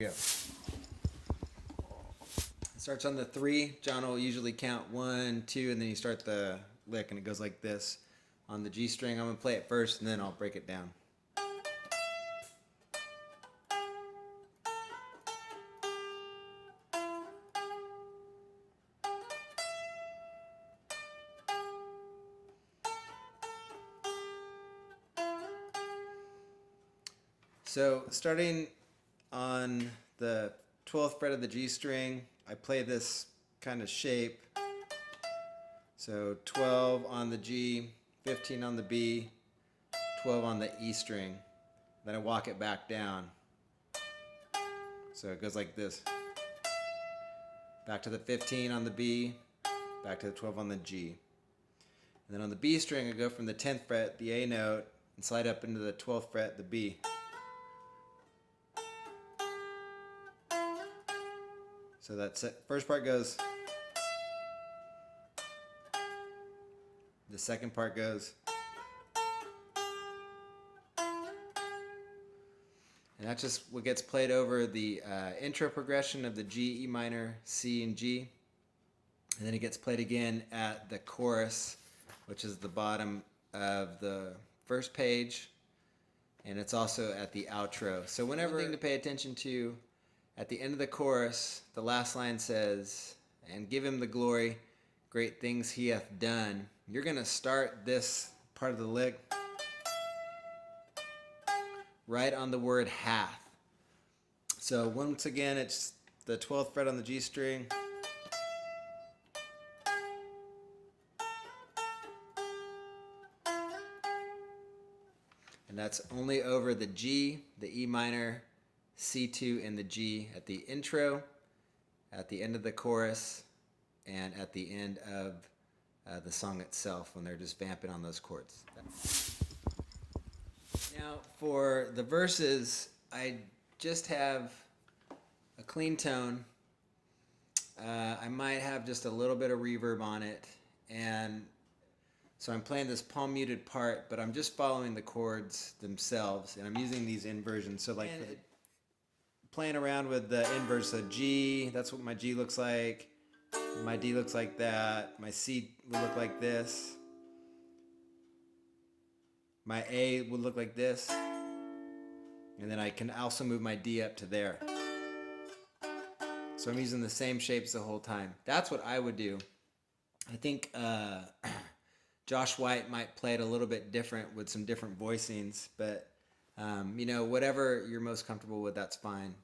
Go. It starts on the 3. John will usually count 1, 2, and then you start the lick, and it goes like this. On the G string, I'm going to play it first, and then I'll break it down. So starting on the 12th fret of the G string, I play this kind of shape. So 12 on the G, 15 on the B, 12 on the E string. Then I walk it back down. So it goes like this. Back to the 15 on the B, back to the 12 on the G. And then on the B string, I go from the 10th fret, the A note, and slide up into the 12th fret, the B. So that's it. First part goes. The second part goes. And that's just what gets played over the intro progression of the G, E minor, C, and G. And then it gets played again at the chorus, which is the bottom of the first page. And it's also at the outro. So whenever, one thing to pay attention to, at the end of the chorus, the last line says, "And give him the glory, great things he hath done." You're going to start this part of the lick right on the word hath. So once again, it's the 12th fret on the G string. And that's only over the G, the E minor, C2, and the G at the intro, at the end of the chorus, and at the end of the song itself when they're just vamping on those chords. Now for the verses, I just have a clean tone. I might have just a little bit of reverb on it, and so I'm playing this palm muted part, but I'm just following the chords themselves, and I'm using these inversions. So like playing around with the inverse, so G, that's what my G looks like. My D looks like that. My C would look like this. My A would look like this. And then I can also move my D up to there. So I'm using the same shapes the whole time. That's what I would do. I think Josh White might play it a little bit different with some different voicings, but you know, whatever you're most comfortable with, that's fine.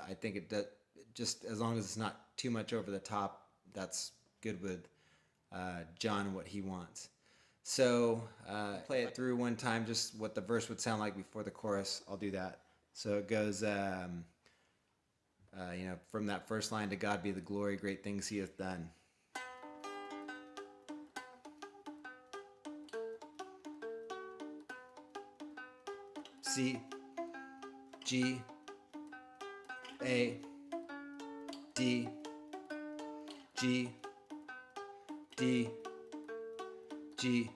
I think it does, just as long as it's not too much over the top, that's good with John and what he wants. So play it through one time, just what the verse would sound like before the chorus. I'll do that. So it goes, you know, from that first line, "To God be the glory, great things he hath done." C, G, A, D, G, D, G.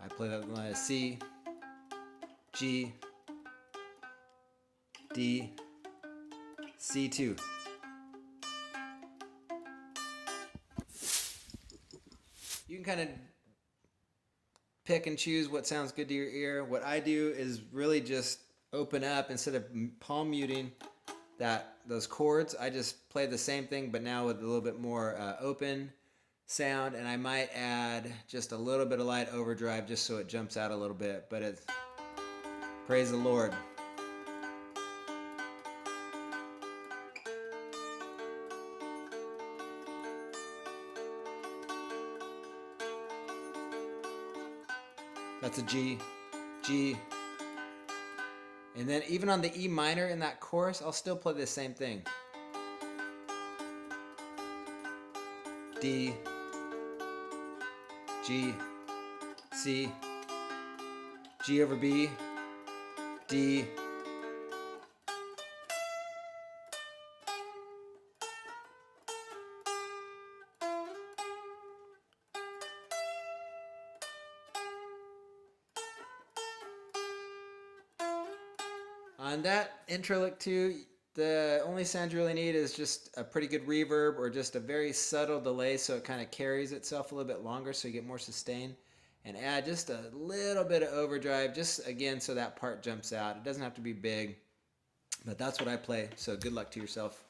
I play that line as C, G, D, C2. You can kind of pick and choose what sounds good to your ear. What I do is really just open up instead of palm muting those chords. I just play the same thing, but now with a little bit more open sound, and I might add just a little bit of light overdrive just so it jumps out a little bit. But it's praise the Lord. That's a G, G. And then even on the E minor in that chorus, I'll still play the same thing. D, G, C, G over B, D, On that intro lick too, the only sound you really need is just a pretty good reverb or just a very subtle delay so it kind of carries itself a little bit longer so you get more sustain. And add just a little bit of overdrive, just again so that part jumps out. It doesn't have to be big, but that's what I play, so good luck to yourself.